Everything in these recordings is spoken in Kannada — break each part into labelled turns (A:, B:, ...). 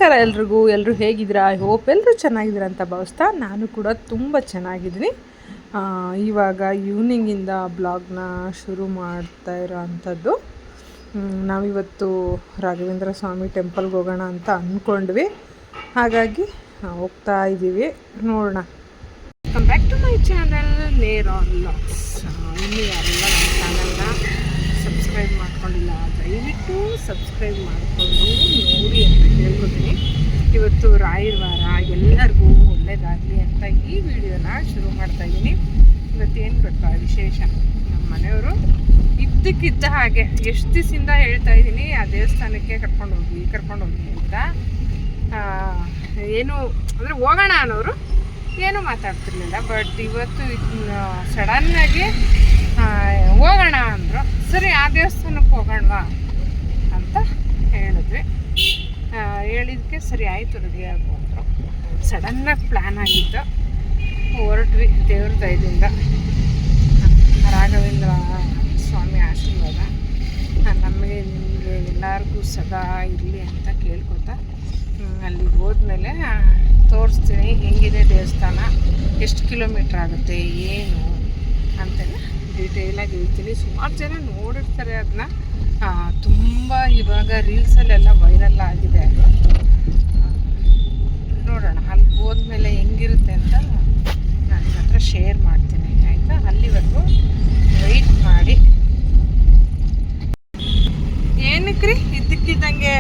A: ನಮಸ್ಕಾರ ಎಲ್ರಿಗೂ. ಎಲ್ಲರೂ ಹೇಗಿದ್ದೀರಾ? ಐ ಹೋಪ್ ಎಲ್ಲರೂ ಚೆನ್ನಾಗಿದ್ದೀರಾ ಅಂತ ಭಾವಿಸ್ತಾ ನಾನು ಕೂಡ ತುಂಬ ಚೆನ್ನಾಗಿದ್ದೀನಿ. ಇವಾಗ ಈವ್ನಿಂಗಿಂದ ಬ್ಲಾಗ್ನ ಶುರು ಮಾಡ್ತಾ ಇರೋ ಅಂಥದ್ದು. ನಾವಿವತ್ತು ರಾಘವೇಂದ್ರ ಸ್ವಾಮಿ ಟೆಂಪಲ್ಗೆ ಹೋಗೋಣ ಅಂತ ಅಂದ್ಕೊಂಡ್ವಿ. ಹಾಗಾಗಿ ಹೋಗ್ತಾ ಇದ್ದೀವಿ, ನೋಡೋಣ. Welcome back to my channel Neer on vlogs. ಇನ್ನೂ ಯಾರೆಲ್ಲ ನಮ್ಮ ಚಾನಲ್ನ ಸಬ್ಸ್ಕ್ರೈಬ್ ಮಾಡ್ಕೊಂಡಿಲ್ಲ ದಯವಿಟ್ಟು ಸಬ್ಸ್ಕ್ರೈಬ್ ಮಾಡಿಕೊಂಡು ನೋಡಿ ಅಂತ ಕೇಳ್ಕೊತೀನಿ. ಇವತ್ತು ರಾಯರ ವಾರ, ಎಲ್ಲರಿಗೂ ಒಳ್ಳೆಯದಾಗಲಿ ಅಂತ ಈ ವಿಡಿಯೋನ ಶುರು ಮಾಡ್ತಾಯಿದ್ದೀನಿ. ಇವತ್ತೇನು ಗೊತ್ತಾ ವಿಶೇಷ, ನಮ್ಮ ಮನೆಯವರು ಇದ್ದಕ್ಕಿದ್ದ ಹಾಗೆ ಎಷ್ಟು ದಿವಸದಿಂದ ಹೇಳ್ತಾ ಇದ್ದೀನಿ ಆ ದೇವಸ್ಥಾನಕ್ಕೆ ಕರ್ಕೊಂಡೋಗಿ ಅಂತ. ಏನು ಅಂದರೆ ಹೋಗೋಣ ಅನ್ನೋರು ಏನೂ ಮಾತಾಡ್ತಿರ್ಲಿಲ್ಲ. ಬಟ್ ಇವತ್ತು ಸಡನ್ನಾಗಿ ಹೋಗೋಣ ಅಂದರು. ಸರಿ, ಆ ದೇವಸ್ಥಾನಕ್ಕೆ ಹೋಗೋಣವಾ ಅಂತ ಹೇಳಿದ್ವಿ. ಹೇಳಿದ್ದಕ್ಕೆ ಸರಿ ಆಯಿತು, ರೆಡಿ ಆಗು ಅಂದರು. ಸಡನ್ನಾಗಿ ಪ್ಲ್ಯಾನ್ ಆಗಿತ್ತು, ಹೊರಟ್ವಿ. ದೇವ್ರ ದಯದಿಂದ ರಾಘವೇಂದ್ರ ಸ್ವಾಮಿ ಆಶೀರ್ವಾದ ನಮಗೆ ನಿಮಗೆ ಎಲ್ಲರಿಗೂ ಸದಾ ಇರಲಿ ಅಂತ ಕೇಳ್ಕೊತಾ ಅಲ್ಲಿಗೆ ಹೋದ್ಮೇಲೆ ತೋರಿಸ್ತೀನಿ ಹೆಂಗಿದೆ ದೇವಸ್ಥಾನ, ಎಷ್ಟು ಕಿಲೋಮೀಟ್ರ್ ಆಗುತ್ತೆ, ಏನು ಅಂತೆಲ್ಲ ಡೀಟೇಲಾಗಿ ಹೇಳ್ತೀನಿ. ಸುಮಾರು ಜನ ನೋಡಿರ್ತಾರೆ ಅದನ್ನ. ತುಂಬ ಇವಾಗ ರೀಲ್ಸಲ್ಲೆಲ್ಲ ವೈರಲ್ ಆಗಿದೆ ಅದು. ನೋಡೋಣ, ಅಲ್ಲಿ ಹೋದ್ಮೇಲೆ ಹೆಂಗಿರುತ್ತೆ ಅಂತ ನನ್ನ ಹತ್ರ ಶೇರ್ ಮಾಡ್ತೀನಿ, ಆಯಿತಾ? ಅಲ್ಲಿವರೆಗೂ ವೆಯ್ಟ್ ಮಾಡಿ. ಏನಕ್ಕೆ ರೀ ಇದ್ದಕ್ಕಿದ್ದಂಗೆ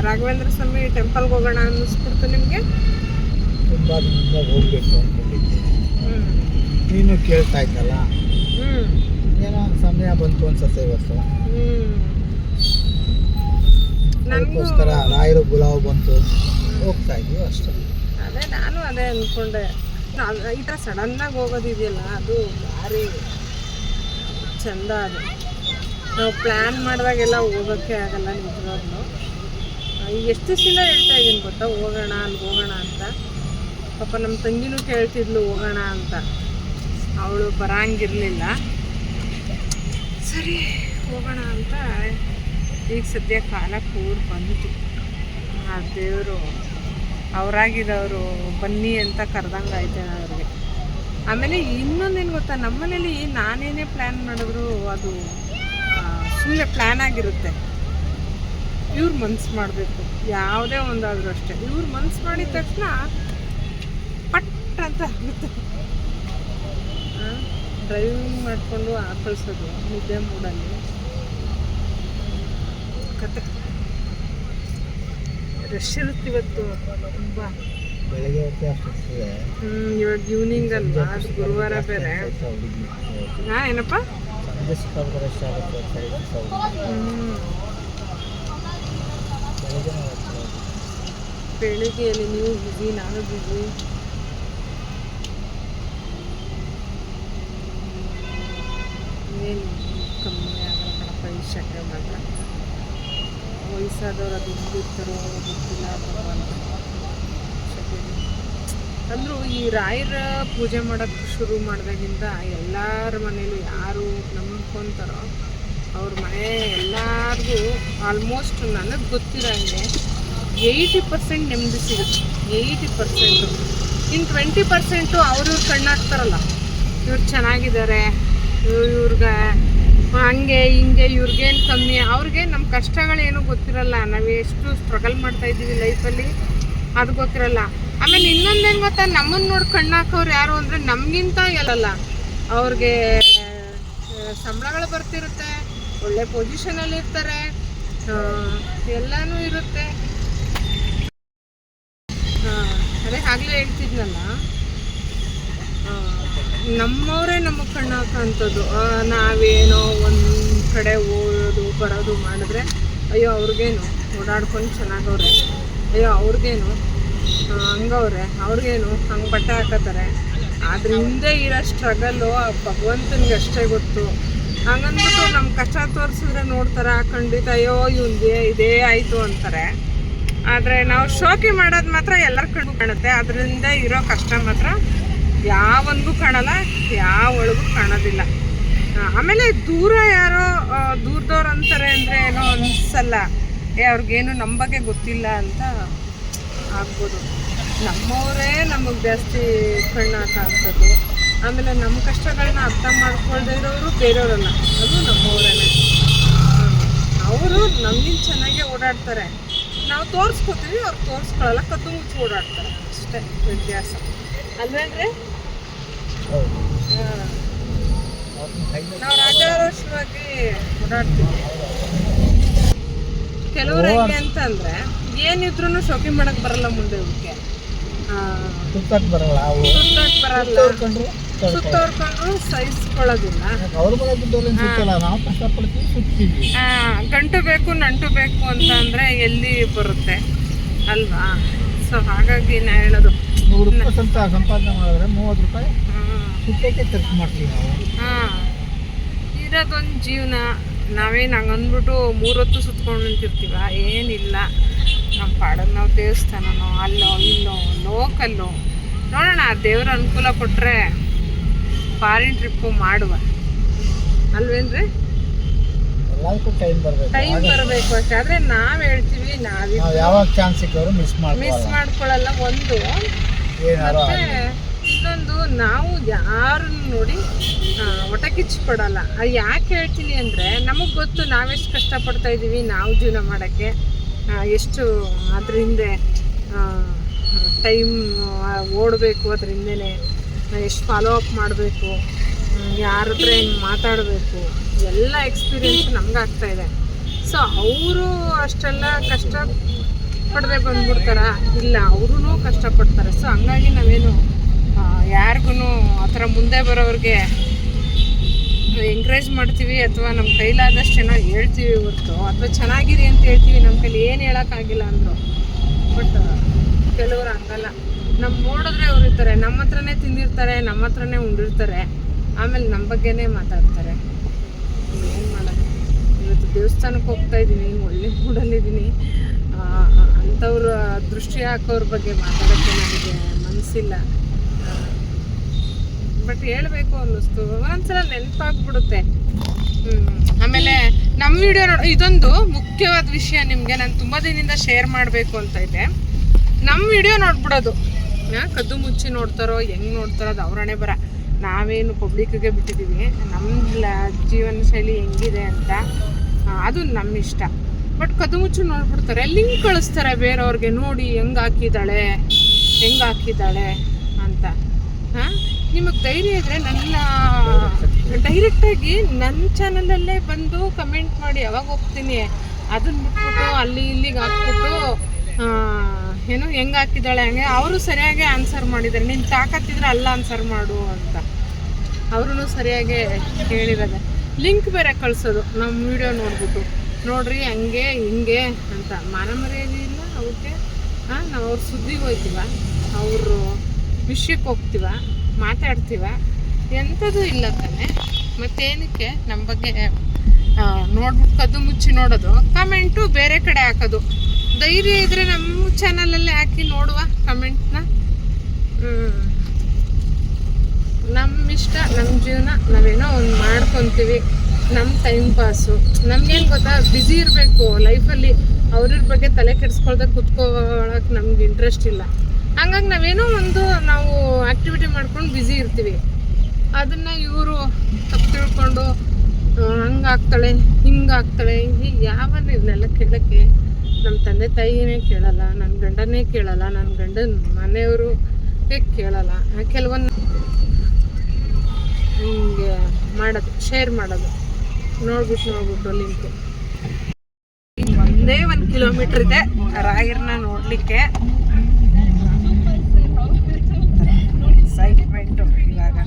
A: ರಾಘವೇಂದ್ರ ಸ್ವಾಮಿ ಟೆಂಪಲ್ಗೆ ಹೋಗೋಣ ಅನ್ನಿಸ್ಬಿಡ್ತು ನಿಮಗೆ?
B: ತುಂಬ ದಿನದಿಂದ ಹೋಗಬೇಕು ಅಂದ್ಕೊಂಡಿದ್ದೀನಿ. ನೀನು ಕೇಳ್ತಾ ಇದ್ದಲ್ಲ, ಏನೋ ಸಮಯ ಬಂತು ಅನ್ಸುತ್ತೆ ಇವತ್ತು. ಅದಕ್ಕೋಸ್ಕರ ರಾಯರು ಗುಲಾವ್ ಬಂತು, ಹೋಗ್ತಾ ಇದ್ದೀವಿ ಅಷ್ಟೇ.
A: ನಾನು ಅದೇ ಅಂದ್ಕೊಂಡೆ. ಈ ಥರ ಸಡನ್ನಾಗಿ ಹೋಗೋದಿದೆಯಲ್ಲ, ಅದು ಭಾರಿ ಚೆಂದ. ಅದು ನಾವು ಪ್ಲ್ಯಾನ್ ಮಾಡಿದಾಗೆಲ್ಲ ಹೋಗೋಕ್ಕೆ ಆಗಲ್ಲ ನಿಜವಾಗ್ಲೂ. ಈಗ ಎಷ್ಟು ದಿವಸದಿಂದ ಹೇಳ್ತಾ ಇದ್ದೀನಿ ಗೊತ್ತಾ, ಹೋಗೋಣ ಅಲ್ಲಿ ಹೋಗೋಣ ಅಂತ. ಪಾಪ ನಮ್ಮ ತಂಗಿನೂ ಕೇಳ್ತಿದ್ಲು ಹೋಗೋಣ ಅಂತ, ಅವಳು ಬರಂಗಿರಲಿಲ್ಲ. ಸರಿ ಹೋಗೋಣ ಅಂತ ಈಗ ಸದ್ಯ ಕಾಲ ಕೂಡಿ ಬಂತು. ಆ ದೇವರು ಅವರಾಗಿದ್ದವರು ಬನ್ನಿ ಅಂತ ಕರೆದಂಗೆ ಆಯ್ತು ಅವ್ರಿಗೆ. ಆಮೇಲೆ ಇನ್ನೊಂದೇನು ಗೊತ್ತಾ, ನಮ್ಮನೇಲಿ ನಾನೇನೇ ಪ್ಲ್ಯಾನ್ ಮಾಡಿದ್ರು ಅದು ಸುಮ್ಮನೆ ಪ್ಲ್ಯಾನ್ ಆಗಿರುತ್ತೆ. ಇವ್ರು ಮನ್ಸು ಮಾಡಬೇಕು, ಯಾವುದೇ ಒಂದಾದರೂ ಅಷ್ಟೇ. ಇವ್ರು ಮನ್ಸು ಮಾಡಿದ ತಕ್ಷಣ ಪಟ್ ಅಂತ ಆಗುತ್ತೆ. ಡ್ರೈವಿಂಗ್ ಮಾಡಿಕೊಂಡು ಕಳಿಸೋದು ನಿದ್ದೆ ಮೂಡಲ್ಲಿ ಕತೆ. ರಶ್ ಇರುತ್ತೆ ಇವತ್ತು ತುಂಬ.
B: ಬೆಳಗ್ಗೆ ಹೊತ್ತೆ ಅಷ್ಟಿರ್ತದೆ.
A: ಇವಾಗ ಈವ್ನಿಂಗ್ ಅಲ್ವಾ, ಅದು ಗುರುವಾರ ಬೇರೆ. ಏನಪ್ಪ
B: ರಶ್ ಆಗುತ್ತೆ.
A: ಬೆಳಿಗ್ಗೆಯಲ್ಲಿ ನೀವು ಬ್ಯುಸಿ, ನಾನು ಬ್ಯುಸಿ. ಏನು ಕಮ್ಮಿ ಆಗಲ್ಲ ಕಣಪ್ಪ ಈ ಶಕೆ ಮಾತ್ರ. ವಯಸ್ಸಾದವ್ರು ಅದು ಹಿಂದಿರ್ತಾರೋ ಗೊತ್ತಿಲ್ಲ. ಅಂದರೂ ಈ ರಾಯರ ಪೂಜೆ ಮಾಡೋಕ್ಕೆ ಶುರು ಮಾಡಿದಾಗಿಂದ ಎಲ್ಲರ ಮನೇಲೂ ಯಾರು ನಂಬ್ಕೊತಾರೋ ಅವ್ರ ಮನೆ ಎಲ್ಲರಿಗೂ ಆಲ್ಮೋಸ್ಟ್ ನನಗೆ ಗೊತ್ತಿರೋಂಗೆ 80% ನೆಮ್ಮದಿ ಸಿಗುತ್ತೆ. 80%. ಇನ್ನು 20% ಅವ್ರವ್ರು ಕಣ್ಣಾಕ್ತಾರಲ್ಲ, ಇವ್ರು ಚೆನ್ನಾಗಿದ್ದಾರೆ, ಇವ್ರಿಗೆ ಹಂಗೆ ಹಿಂಗೆ, ಇವ್ರಿಗೇನು ಕಮ್ಮಿ, ಅವ್ರಿಗೆ ನಮ್ಮ ಕಷ್ಟಗಳೇನು ಗೊತ್ತಿರಲ್ಲ. ನಾವು ಎಷ್ಟು ಸ್ಟ್ರಗಲ್ ಮಾಡ್ತಾಯಿದ್ದೀವಿ ಲೈಫಲ್ಲಿ ಅದು ಗೊತ್ತಿರಲ್ಲ. ಆಮೇಲೆ ಇನ್ನೊಂದೇನು ಗೊತ್ತಾ, ನಮ್ಮನ್ನು ನೋಡಿ ಕಣ್ಣಾಕೋರು ಯಾರು ಅಂದರೆ ನಮಗಿಂತ ಎಲ್ಲಲ್ಲ. ಅವ್ರಿಗೆ ಸಂಬಳಗಳು ಬರ್ತಿರುತ್ತೆ, ಒಳ್ಳೆ ಪೊಸಿಷನಲ್ಲಿ ಇರ್ತಾರೆ, ಎಲ್ಲನೂ ಇರುತ್ತೆ. ಅದೇ ಆಗಲೇ ಹೇಳ್ತಿದ್ನಲ್ಲ, ನಮ್ಮವರೇ ನಮಗೆ ಕಣ್ಣು ಹಾಕೋಂಥದ್ದು. ನಾವೇನೋ ಒಂದು ಕಡೆ ಓಡೋದು ಬರೋದು ಮಾಡಿದ್ರೆ ಅಯ್ಯೋ ಅವ್ರಿಗೇನು ಓಡಾಡ್ಕೊಂಡು ಚೆನ್ನಾಗವ್ರೆ, ಅಯ್ಯೋ ಅವ್ರಿಗೇನು ಹಂಗವ್ರೆ, ಅವ್ರಿಗೇನು ಹಂಗೆ ಬಟ್ಟೆ ಹಾಕೋತಾರೆ. ಅದ್ರ ಹಿಂದೆ ಇರೋ ಸ್ಟ್ರಗಲ್ಲು ಆ ಭಗವಂತನಿಗೆ ಅಷ್ಟೇ ಗೊತ್ತು. ಹಂಗಂದ್ಬಿಟ್ಟು ನಮ್ಮ ಕಷ್ಟ ತೋರಿಸಿದ್ರೆ ನೋಡ್ತಾರೆ, ಖಂಡಿತ ಅಯ್ಯೋ ಇವ್ನಿಗೆ ಇದೇ ಆಯಿತು ಅಂತಾರೆ. ಆದರೆ ನಾವು ಶೋಕಿ ಮಾಡೋದು ಮಾತ್ರ ಎಲ್ಲರ ಕಣ್ಣು ಕಾಣುತ್ತೆ. ಅದರಿಂದ ಇರೋ ಕಷ್ಟ ಮಾತ್ರ ಯಾವನಿಗೂ ಕಾಣಲ್ಲ, ಯಾವ ಒಳಗೂ ಕಾಣೋದಿಲ್ಲ. ಆಮೇಲೆ ದೂರ ಯಾರೋ ದೂರದವ್ರು ಅಂತಾರೆ ಅಂದರೆ ಏನೋ ಅನಿಸಲ್ಲ, ಅವ್ರಿಗೇನು ನಮ್ಮ ಬಗ್ಗೆ ಗೊತ್ತಿಲ್ಲ ಅಂತ ಆಗ್ಬೋದು. ನಮ್ಮವರೇ ನಮಗೆ ಜಾಸ್ತಿ ಕಣ್ಣು ಹಾಕೋಂಥದ್ದು. ಆಮೇಲೆ ನಮ್ಮ ಕಷ್ಟಗಳನ್ನ ಅರ್ಥ ಮಾಡ್ಕೊಳ್ದೇ ಇರೋರು ಬೇರೆಯವರಲ್ಲ, ಅದು ನಮ್ಮವರೇನೆ. ಅವರು ನಮಗಿಂತ ಚೆನ್ನಾಗೇ ಓಡಾಡ್ತಾರೆ, ನಾವು ತೋರಿಸ್ಕೊತೀವಿ, ಅವ್ರು ತೋರಿಸ್ಕೊಳ್ಳಲ್ಲ, ಕದ್ದು ಮುಚ್ಚಿ ಓಡಾಡ್ತಾರೆ, ಅಷ್ಟೇ ವ್ಯತ್ಯಾಸ ಅಲ್ವೇನ್ರಿ? ನಾವು ರಾಜಾರೋಷವಾಗಿ ಓಡಾಡ್ತೀವಿ. ಕೆಲವ್ರು ಹೆಂಗೆ ಅಂತಂದ್ರೆ ಏನಿದ್ರು ಶೋಕಿ ಮಾಡಕ್ ಬರಲ್ಲ, ಮುಂದೆ ಇವಕ್ಕೆ
B: ಸುತ್ತಕ್ಕೆ ಬರಲ್ಲ,
A: ಸುತ್ತೋರ್ಕೊಂಡ್ರು ಸಹಿಸ್ಕೊಳ್ಳೋದಿಲ್ಲ.
B: ನಾವು ಕಷ್ಟಪಡ್ತೀವಿ, ಸುತ್ತೀವಿ.
A: ಗಂಟು ಬೇಕು ನಂಟು ಬೇಕು ಅಂತ ಅಂದ್ರೆ ಎಲ್ಲಿ ಬರುತ್ತೆ ಅಲ್ವಾ? ಸೊ ಹಾಗಾಗಿ ನಾ ಹೇಳೋದು,
B: 100 ರೂಪಾಯಿ ಸಂಪಾದನೆ ಮಾಡಿದ್ರೆ 30 ರೂಪಾಯಿ ಸುತ್ತಕ್ಕೆ ಖರ್ಚು ಮಾಡ್ತೀವಿ ನಾವು.
A: ಇರೋದೊಂದು ಜೀವನ. ನಾವೇನು ಹಂಗೆ ಅಂದ್ಬಿಟ್ಟು 3 ಹೊತ್ತು ಸುತ್ಕೊಂಡು ನಿಂತಿರ್ತೀವ? ಏನಿಲ್ಲ, ನಮ್ಮ ಪಾಡಲ್ಲಿ ನಾವು ದೇವಸ್ಥಾನನೋ ಅಲ್ಲೋ ಇಲ್ಲೋ ಲೋಕಲ್ಲೋ ನೋಡೋಣ. ದೇವ್ರ ಅನುಕೂಲ ಕೊಟ್ಟರೆ ಫಾರಿನ್ ಟ್ರಿಪ್ಪು ಮಾಡುವ, ಅಲ್ವೇನ್ರಿ?
B: ಎಲ್ಲದಕ್ಕೂ ಟೈಮ್
A: ಬರಬೇಕು ಅಷ್ಟೇ. ಆದರೆ ನಾವು ಹೇಳ್ತೀವಿ, ನಾವು
B: ಯಾವಾಗ ಚಾನ್ಸ್ ಸಿಕ್ಕಿದ್ರು ಮಿಸ್
A: ಮಾಡ್ಕೊಳ್ಳಲ್ಲ. ಒಂದು ಮತ್ತೆ ಇನ್ನೊಂದು, ನಾವು ಯಾರನ್ನು ನೋಡಿ ಒಟ ಕಿಚ್ಚಿಕೊಡಲ್ಲ. ಅದು ಯಾಕೆ ಹೇಳ್ತೀನಿ ಅಂದರೆ, ನಮಗೆ ಗೊತ್ತು ನಾವೆಷ್ಟು ಕಷ್ಟಪಡ್ತಾ ಇದ್ದೀವಿ ನಾವು ಜೀವನ ಮಾಡೋಕ್ಕೆ, ಎಷ್ಟು ಅದ್ರ ಹಿಂದೆ ಟೈಮ್ ಓಡಬೇಕು, ಅದ್ರ ಹಿಂದೆನೇ ಎಷ್ಟು ಫಾಲೋ ಅಪ್ ಮಾಡಬೇಕು, ಯಾರ ಹತ್ರ ಹೆಂಗೆ ಮಾತಾಡಬೇಕು, ಎಲ್ಲ ಎಕ್ಸ್ಪೀರಿಯೆನ್ಸ್ ನಮ್ಗೆ ಆಗ್ತಾಯಿದೆ. ಸೊ ಅವರು ಅಷ್ಟೆಲ್ಲ ಕಷ್ಟ ಪಡದೆ ಬಂದ್ಬಿಡ್ತಾರ? ಇಲ್ಲ, ಅವರೂ ಕಷ್ಟಪಡ್ತಾರೆ. ಸೊ ಹಂಗಾಗಿ ನಾವೇನು ಯಾರಿಗೂ ಆ ಥರ ಮುಂದೆ ಬರೋರಿಗೆ ಎಂಕರೇಜ್ ಮಾಡ್ತೀವಿ ಅಥವಾ ನಮ್ಮ ಕೈಲಾದಷ್ಟು ಚೆನ್ನಾಗಿ ಹೇಳ್ತೀವಿ ಹೊರತು, ಅಥವಾ ಚೆನ್ನಾಗಿದೆ ಅಂತ ಹೇಳ್ತೀವಿ, ನಮ್ಮ ಕೈಲಿ ಏನು ಹೇಳೋಕ್ಕಾಗಿಲ್ಲ ಅಂದರು. ಬಟ್ ಕೆಲವರು ಹಂಗಲ್ಲ, ನಮ್ಮ ನೋಡಿದ್ರೆ ಅವ್ರು ಇರ್ತಾರೆ, ನಮ್ಮ ಹತ್ರನೇ ತಿಂದಿರ್ತಾರೆ, ನಮ್ಮ ಹತ್ರನೇ ಉಂಡಿರ್ತಾರೆ, ಆಮೇಲೆ ನಮ್ಮ ಬಗ್ಗೆನೇ ಮಾತಾಡ್ತಾರೆ. ಏನು ಮಾಡೋದು? ಇವತ್ತು ದೇವಸ್ಥಾನಕ್ಕೆ ಹೋಗ್ತಾ ಇದ್ದೀನಿ, ಒಳ್ಳೆ ಮೂಡಲ್ಲಿದ್ದೀನಿ, ಅಂಥವ್ರ ದೃಷ್ಟಿ ಹಾಕೋರ ಬಗ್ಗೆ ಮಾತಾಡೋಕ್ಕೆ ನನಗೆ ಮನಸ್ಸಿಲ್ಲ. ಬಟ್ ಹೇಳಬೇಕು ಅನ್ನಿಸ್ತು, ಒಂದೊಂದ್ಸಲ ನೆನಪಾಗ್ಬಿಡುತ್ತೆ. ಆಮೇಲೆ ನಮ್ಮ ವಿಡಿಯೋ ಇದೊಂದು ಮುಖ್ಯವಾದ ವಿಷಯ ನಿಮಗೆ ನಾನು ತುಂಬ ದಿನದಿಂದ ಶೇರ್ ಮಾಡಬೇಕು ಅಂತ ಇದ್ದೆ. ನಮ್ಮ ವಿಡಿಯೋ ನೋಡ್ಬಿಡೋದು, ಕದ್ದು ಮುಚ್ಚಿ ನೋಡ್ತಾರೋ ಹೆಂಗೆ ನೋಡ್ತಾರೋ ಅದು ಅವ್ರನೇ ಬರ. ನಾವೇನು ಪಬ್ಲಿಕ್ಗೆ ಬಿಟ್ಟಿದ್ದೀವಿ ನಮ್ಮ ಜೀವನ ಶೈಲಿ ಹೆಂಗಿದೆ ಅಂತ, ಅದು ನಮ್ಮ ಇಷ್ಟ. ಬಟ್ ಕದ್ದು ಮುಚ್ಚಿ ನೋಡ್ಬಿಡ್ತಾರೆ, ಲಿಂಕ್ ಕಳಿಸ್ತಾರೆ ಬೇರೆಯವ್ರಿಗೆ, ನೋಡಿ ಹೆಂಗೆ ಹಾಕಿದ್ದಾಳೆ ಅಂತ. ನಿಮಗೆ ಧೈರ್ಯ ಇದ್ದರೆ ನನ್ನ ಡೈರೆಕ್ಟಾಗಿ ನನ್ನ ಚಾನಲಲ್ಲೇ ಬಂದು ಕಮೆಂಟ್ ಮಾಡಿ, ಯಾವಾಗ ಹೋಗ್ತೀನಿ ಅದನ್ನ ಬಿಟ್ಬಿಟ್ಟು ಅಲ್ಲಿ ಇಲ್ಲಿಗೆ ಹಾಕ್ಬಿಟ್ಟು ಏನು ಹೆಂಗೆ ಹಾಕಿದ್ದಾಳೆ ಹಂಗೆ. ಅವರು ಸರಿಯಾಗಿ ಆನ್ಸರ್ ಮಾಡಿದ್ದಾರೆ, ನೀನು ತಾಕತ್ತಿದ್ರೆ ಅಲ್ಲ ಆನ್ಸರ್ ಮಾಡು ಅಂತ ಅವರು ಸರಿಯಾಗಿ ಹೇಳಿರೋದೆ. ಲಿಂಕ್ ಬೇರೆ ಕಳಿಸೋದು ನಮ್ಮ ವಿಡಿಯೋ ನೋಡ್ಬಿಟ್ಟು, ನೋಡ್ರಿ ಹಂಗೆ ಹಿಂಗೆ ಅಂತ. ಮಾನ ಮರ್ಯಾದೆ ಇಲ್ಲ ಅವಕ್ಕೆ. ನಾವು ಅವ್ರ ಸುದ್ದಿಗೆ ಹೋಗ್ತೀವ, ಅವರು ವಿಷಯಕ್ಕೆ ಹೋಗ್ತೀವ, ಮಾತಾಡ್ತೀವ, ಎಂಥದ್ದು ಇಲ್ಲ ತಾನೆ. ಮತ್ತೇನಕ್ಕೆ ನಮ್ಮ ಬಗ್ಗೆ ನೋಡ್ಬಿಟ್ಟು ಕದ್ದು ಮುಚ್ಚಿ ನೋಡೋದು, ಕಮೆಂಟು ಬೇರೆ ಕಡೆ ಹಾಕೋದು. ಧೈರ್ಯ ಇದ್ದರೆ ನಮ್ಮ ಚಾನಲಲ್ಲೇ ಹಾಕಿ ನೋಡುವ ಕಮೆಂಟ್ನ. ನಮ್ಮ ಇಷ್ಟ, ನಮ್ಮ ಜೀವನ, ನಾವೇನೋ ಒಂದು ಮಾಡ್ಕೊತೀವಿ, ನಮ್ಮ ಟೈಮ್ ಪಾಸು. ನಮಗೇನು ಗೊತ್ತಾ, ಬ್ಯುಸಿ ಇರಬೇಕು ಲೈಫಲ್ಲಿ, ಅವ್ರ ಬಗ್ಗೆ ತಲೆ ಕೆಡಿಸ್ಕೊಳ್ದೆ ಕುತ್ಕೊಳ್ಳೋಕೆ ನಮ್ಗೆ ಇಂಟ್ರೆಸ್ಟ್ ಇಲ್ಲ. ಹಂಗಾಗಿ ನಾವೇನೋ ಒಂದು ನಾವು ಆ್ಯಕ್ಟಿವಿಟಿ ಮಾಡ್ಕೊಂಡು ಬ್ಯುಸಿ ಇರ್ತೀವಿ. ಅದನ್ನು ಇವರು ತಪ್ಪು ತಿಳ್ಕೊಂಡು ಹಂಗಾಗ್ತಾಳೆ ಹಿಂಗಾಗ್ತಾಳೆ, ಹೀಗೆ ಯಾವನ್ನ ಇದನ್ನೆಲ್ಲ ಕೇಳೋಕ್ಕೆ ನಮ್ಮ ತಂದೆ ತಾಯಿನೇ ಕೇಳಲ್ಲ, ನನ್ನ ಗಂಡನೇ ಕೇಳಲ್ಲ, ನನ್ನ ಗಂಡನ ಮನೆಯವರು ಕೇಳಲ್ಲ. ಕೆಲವೊಂದು ಹಿಂಗೆ ಮಾಡೋದು, ಶೇರ್ ಮಾಡೋದು, ನೋಡ್ಬಿಟ್ಟು ಲಿಂಕು. ಒಂದೇ 1 ಕಿಲೋಮೀಟ್ರ್ ಇದೆ ರಾಯರ್ನ ನೋಡಲಿಕ್ಕೆ. ಎಕ್ಸೈಟ್ಮೆಂಟು ಇವಾಗ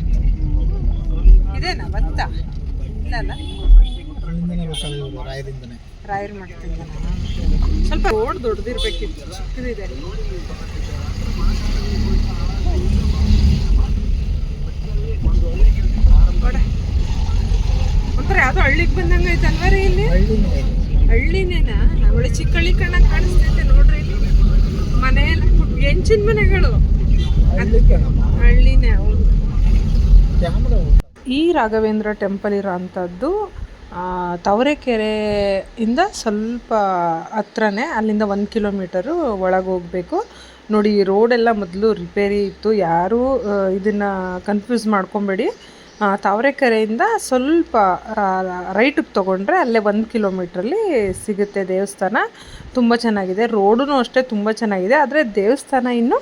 A: ಇದೇನಾ ಭತ್ತ? ಇಲ್ಲಲ್ಲ, ರಾಯರ್ ಮಾಡ್ತಿದ್ದ. ಸ್ವಲ್ಪ ದೊಡ್ಡದಿರ್ಬೇಕಿತ್ತು, ಚಿಕ್ಕದಿದೆ. ಒಂಥರ ಯಾವುದೋ ಹಳ್ಳಿಗೆ ಬಂದಂಗೆ ಐತೆ ಅಲ್ವ ರೀ? ಇಲ್ಲಿ ಹಳ್ಳಿನೇನಾ? ಒಳ್ಳೆ ಚಿಕ್ಕ ಹಳ್ಳಿ ಕಣ್ಣಾಗ ಕಾಣಿಸ್ತೈತೆ ನೋಡ್ರಿ. ಇಲ್ಲಿ ಮನೆ ಎಲ್ಲ ಹೆಂಚಿನ ಮನೆಗಳು, ಹಳ್ಳಿನೇ. ಹೌದು. ಈ ರಾಘವೇಂದ್ರ ಟೆಂಪಲ್ ಇರೋ ಅಂಥದ್ದು ತಾವರೆಕೆರೆಯಿಂದ ಸ್ವಲ್ಪ ಹತ್ರನೇ, ಅಲ್ಲಿಂದ 1 ಕಿಲೋಮೀಟರು ಒಳಗೆ ಹೋಗಬೇಕು. ನೋಡಿ ರೋಡೆಲ್ಲ ಮೊದಲು ರಿಪೇರಿ ಇತ್ತು, ಯಾರೂ ಇದನ್ನು ಕನ್ಫ್ಯೂಸ್ ಮಾಡ್ಕೊಬೇಡಿ. ತಾವರೆಕೆರೆಯಿಂದ ಸ್ವಲ್ಪ ರೈಟಿಗೆ ತೊಗೊಂಡ್ರೆ ಅಲ್ಲೇ 1 ಕಿಲೋಮೀಟ್ರಲ್ಲಿ ಸಿಗುತ್ತೆ ದೇವಸ್ಥಾನ. ತುಂಬ ಚೆನ್ನಾಗಿದೆ, ರೋಡೂ ಅಷ್ಟೇ ತುಂಬ ಚೆನ್ನಾಗಿದೆ. ಆದರೆ ದೇವಸ್ಥಾನ ಇನ್ನೂ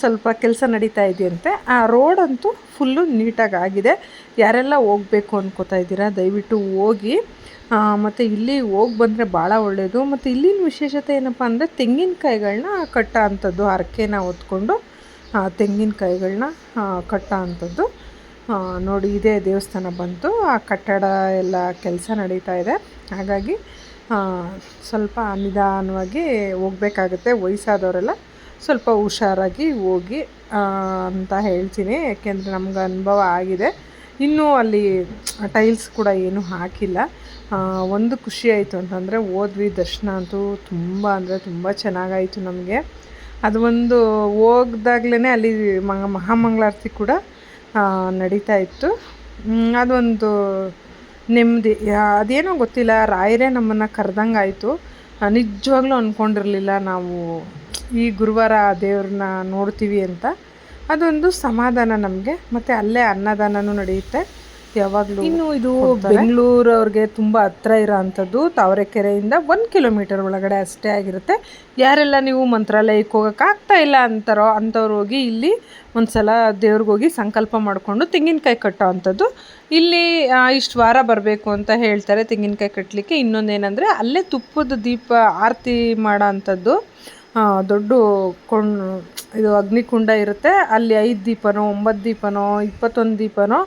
A: ಸ್ವಲ್ಪ ಕೆಲಸ ನಡೀತಾ ಇದೆಯಂತೆ. ಆ ರೋಡಂತೂ ಫುಲ್ಲು ನೀಟಾಗಿ ಆಗಿದೆ. ಯಾರೆಲ್ಲ ಹೋಗಬೇಕು ಅನ್ಕೋತಾ ಇದ್ದೀರಾ ದಯವಿಟ್ಟು ಹೋಗಿ. ಮತ್ತು ಇಲ್ಲಿ ಹೋಗಿ ಬಂದರೆ ಭಾಳ ಒಳ್ಳೆಯದು. ಮತ್ತು ಇಲ್ಲಿನ ವಿಶೇಷತೆ ಏನಪ್ಪ ಅಂದರೆ ತೆಂಗಿನಕಾಯಿಗಳನ್ನ ಕಟ್ಟೋ ಅಂಥದ್ದು, ಹರಕೆನ ಹೊತ್ಕೊಂಡು ತೆಂಗಿನಕಾಯಿಗಳನ್ನ ಕಟ್ಟೋ ಅಂಥದ್ದು. ನೋಡಿ ಇದೇ ದೇವಸ್ಥಾನ ಬಂತು. ಆ ಕಟ್ಟಡ ಎಲ್ಲ ಕೆಲಸ ನಡೀತಾ ಇದೆ, ಹಾಗಾಗಿ ಸ್ವಲ್ಪ ನಿಧಾನವಾಗಿ ಹೋಗ್ಬೇಕಾಗತ್ತೆ. ವಯಸ್ಸಾದವರೆಲ್ಲ ಸ್ವಲ್ಪ ಹುಷಾರಾಗಿ ಹೋಗಿ ಅಂತ ಹೇಳ್ತೀನಿ, ಯಾಕೆಂದರೆ ನಮ್ಗೆ ಅನುಭವ ಆಗಿದೆ. ಇನ್ನೂ ಅಲ್ಲಿ ಟೈಲ್ಸ್ ಕೂಡ ಏನೂ ಹಾಕಿಲ್ಲ. ಒಂದು ಖುಷಿ ಆಯಿತು ಅಂತಂದರೆ ಹೋದ್ವಿ, ದರ್ಶನ ಅಂತೂ ತುಂಬ ಅಂದರೆ ತುಂಬ ಚೆನ್ನಾಗಾಯಿತು ನಮಗೆ. ಅದು ಒಂದು ಹೋಗ್ದಾಗ್ಲೇ ಅಲ್ಲಿ ಮಹಾಮಂಗಳಾರತಿ ಕೂಡ ನಡೀತಾ ಇತ್ತು. ಅದೊಂದು ನೆಮ್ಮದಿ, ಅದೇನೋ ಗೊತ್ತಿಲ್ಲ, ರಾಯರೇ ನಮ್ಮನ್ನು ಕರೆದಂಗೆ ಆಯಿತು. ನಿಜವಾಗ್ಲೂ ಅಂದ್ಕೊಂಡಿರಲಿಲ್ಲ ನಾವು ಈ ಗುರುವಾರ ದೇವ್ರನ್ನ ನೋಡ್ತೀವಿ ಅಂತ. ಅದೊಂದು ಸಮಾಧಾನ ನಮಗೆ. ಮತ್ತು ಅಲ್ಲೇ ಅನ್ನದಾನನೂ ನಡೆಯುತ್ತೆ ಯಾವಾಗಲೂ. ಇನ್ನು ಇದು ಬೆಂಗಳೂರವ್ರಿಗೆ ತುಂಬ ಹತ್ರ ಇರೋ ಅಂಥದ್ದು. ತಾವರೆಕೆರೆಯಿಂದ 1 ಕಿಲೋಮೀಟರ್ ಒಳಗಡೆ ಅಷ್ಟೇ ಆಗಿರುತ್ತೆ. ಯಾರೆಲ್ಲ ನೀವು ಮಂತ್ರಾಲಯಕ್ಕೆ ಹೋಗೋಕ್ಕಾಗ್ತಾ ಇಲ್ಲ ಅಂತಾರೋ ಅಂಥವ್ರು ಹೋಗಿ ಇಲ್ಲಿ ಒಂದು ಸಲ ದೇವ್ರಿಗೆ ಹೋಗಿ ಸಂಕಲ್ಪ ಮಾಡಿಕೊಂಡು ತೆಂಗಿನಕಾಯಿ ಕಟ್ಟೋ ಅಂಥದ್ದು. ಇಲ್ಲಿ ಇಷ್ಟು ವಾರ ಬರಬೇಕು ಅಂತ ಹೇಳ್ತಾರೆ ತೆಂಗಿನಕಾಯಿ ಕಟ್ಟಲಿಕ್ಕೆ. ಇನ್ನೊಂದೇನೆಂದರೆ ಅಲ್ಲೇ ತುಪ್ಪದ ದೀಪ ಆರತಿ ಮಾಡೋ ಅಂಥದ್ದು ದೊಡ್ಡ ಇದು ಅಗ್ನಿಕುಂಡ ಇರುತ್ತೆ. ಅಲ್ಲಿ 5 ದೀಪನೋ 9 ದೀಪನೋ 21 ದೀಪನೋ,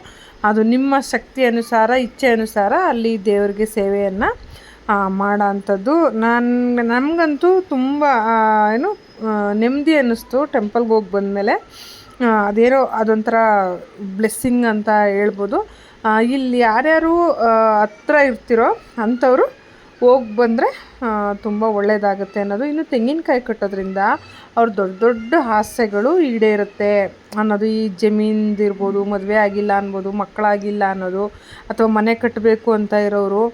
A: ಅದು ನಿಮ್ಮ ಶಕ್ತಿ ಅನುಸಾರ ಇಚ್ಛೆ ಅನುಸಾರ ಅಲ್ಲಿ ದೇವರಿಗೆ ಸೇವೆಯನ್ನು ಮಾಡೋ ಅಂಥದ್ದು. ನಮಗಂತೂ ತುಂಬ ನೆಮ್ಮದಿ ಅನ್ನಿಸ್ತು ಟೆಂಪಲ್ಗೆ ಹೋಗಿ ಬಂದಮೇಲೆ. ಅದೇನೋ ಅದೊಂಥರ ಬ್ಲೆಸ್ಸಿಂಗ್ ಅಂತ ಹೇಳ್ಬೋದು. ಇಲ್ಲಿ ಯಾರ್ಯಾರು ಹತ್ರ ಇರ್ತಿರೋ ಅಂಥವರು ಹೋಗಿ ಬಂದರೆ ತುಂಬ ಒಳ್ಳೆಯದಾಗುತ್ತೆ ಅನ್ನೋದು. ಇನ್ನು ತೆಂಗಿನಕಾಯಿ ಕಟ್ಟೋದ್ರಿಂದ ಅವ್ರ ದೊಡ್ಡ ದೊಡ್ಡ ಆಸೆಗಳು ಈಡೇರುತ್ತೆ ಅನ್ನೋದು. ಈ ಜಮೀನ್ದಿರ್ಬೋದು, ಮದುವೆ ಆಗಿಲ್ಲ ಅನ್ಬೋದು, ಮಕ್ಕಳಾಗಿಲ್ಲ ಅನ್ನೋದು, ಅಥವಾ ಮನೆ ಕಟ್ಟಬೇಕು ಅಂತ ಇರೋರು,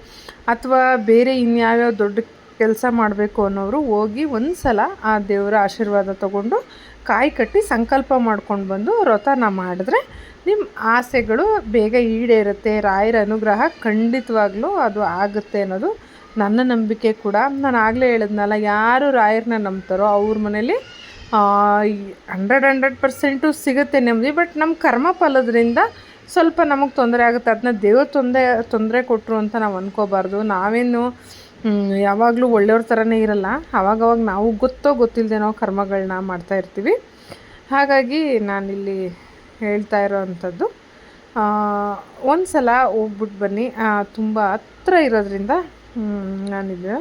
A: ಅಥವಾ ಬೇರೆ ಇನ್ಯಾವ್ಯಾವ ದೊಡ್ಡ ಕೆಲಸ ಮಾಡಬೇಕು ಅನ್ನೋರು ಹೋಗಿ ಒಂದು ಸಲ ಆ ದೇವರ ಆಶೀರ್ವಾದ ತಗೊಂಡು ಕಾಯಿ ಕಟ್ಟಿ ಸಂಕಲ್ಪ ಮಾಡ್ಕೊಂಡು ಬಂದು ವ್ರತನ ಮಾಡಿದ್ರೆ ನಿಮ್ಮ ಆಸೆಗಳು ಬೇಗ ಈಡೇರುತ್ತೆ. ರಾಯರ ಅನುಗ್ರಹ ಖಂಡಿತವಾಗ್ಲೂ ಅದು ಆಗುತ್ತೆ ಅನ್ನೋದು ನನ್ನ ನಂಬಿಕೆ ಕೂಡ. ನಾನು ಆಗಲೇ ಹೇಳಿದ್ನಲ್ಲ, ಯಾರು ರಾಯರನ್ನ ನಂಬ್ತಾರೋ ಅವ್ರ ಮನೇಲಿ 100% ಸಿಗುತ್ತೆ ನೆಮ್ಮದಿ. ಬಟ್ ನಮ್ಮ ಕರ್ಮ ಫಲದ್ರಿಂದ ಸ್ವಲ್ಪ ನಮಗೆ ತೊಂದರೆ ಆಗುತ್ತೆ. ಅದನ್ನ ದೇವ್ರ ತೊಂದರೆ ಕೊಟ್ಟರು ಅಂತ ನಾವು ಅಂದ್ಕೋಬಾರ್ದು. ನಾವೇನು ಯಾವಾಗಲೂ ಒಳ್ಳೆಯವ್ರ ಥರನೇ ಇರಲ್ಲ. ಆವಾಗವಾಗ ನಾವು ಗೊತ್ತಿಲ್ಲದೆ ನಾವು ಕರ್ಮಗಳನ್ನ ಮಾಡ್ತಾಯಿರ್ತೀವಿ. ಹಾಗಾಗಿ ನಾನಿಲ್ಲಿ ಹೇಳ್ತಾ ಇರೋ ಅಂಥದ್ದು, ಒಂದು ಸಲ ಹೋಗ್ಬಿಟ್ಟು ಬನ್ನಿ. ತುಂಬ ಹತ್ರ ಇರೋದ್ರಿಂದ ನಾನಿದು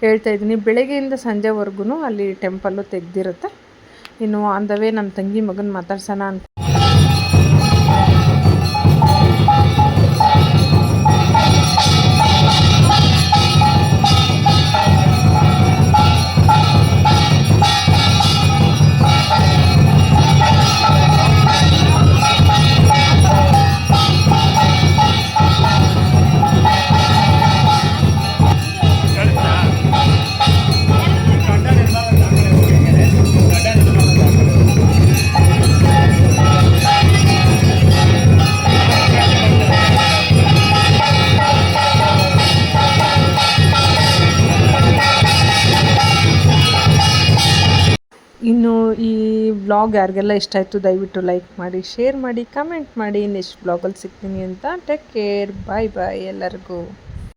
A: ಹೇಳ್ತಾಯಿದ್ದೀನಿ. ಬೆಳಗ್ಗೆಯಿಂದ ಸಂಜೆವರೆಗೂ ಅಲ್ಲಿ ಟೆಂಪಲ್ಲು ತೆಗೆದಿರುತ್ತೆ. ಇನ್ನು ಆನ್ ದ ವೇ ನಮ್ಮ ತಂಗಿ ಮಗನ ಮಾತಾಡ್ಸೋಣ ಅಂತ ಇನ್ನು ಈ ವ್ಲಾಗ್ ಯಾರಿಗೆಲ್ಲ ಇಷ್ಟ ಆಯಿತು ದಯವಿಟ್ಟು ಲೈಕ್ ಮಾಡಿ, ಶೇರ್ ಮಾಡಿ, ಕಮೆಂಟ್ ಮಾಡಿ. ನೆಕ್ಸ್ಟ್ ವ್ಲಾಗಲ್ಲಿ ಸಿಗ್ತೀನಿ ಅಂತ. ಟೇಕ್ ಕೇರ್, ಬಾಯ್ ಬಾಯ್ ಎಲ್ಲರಿಗೂ.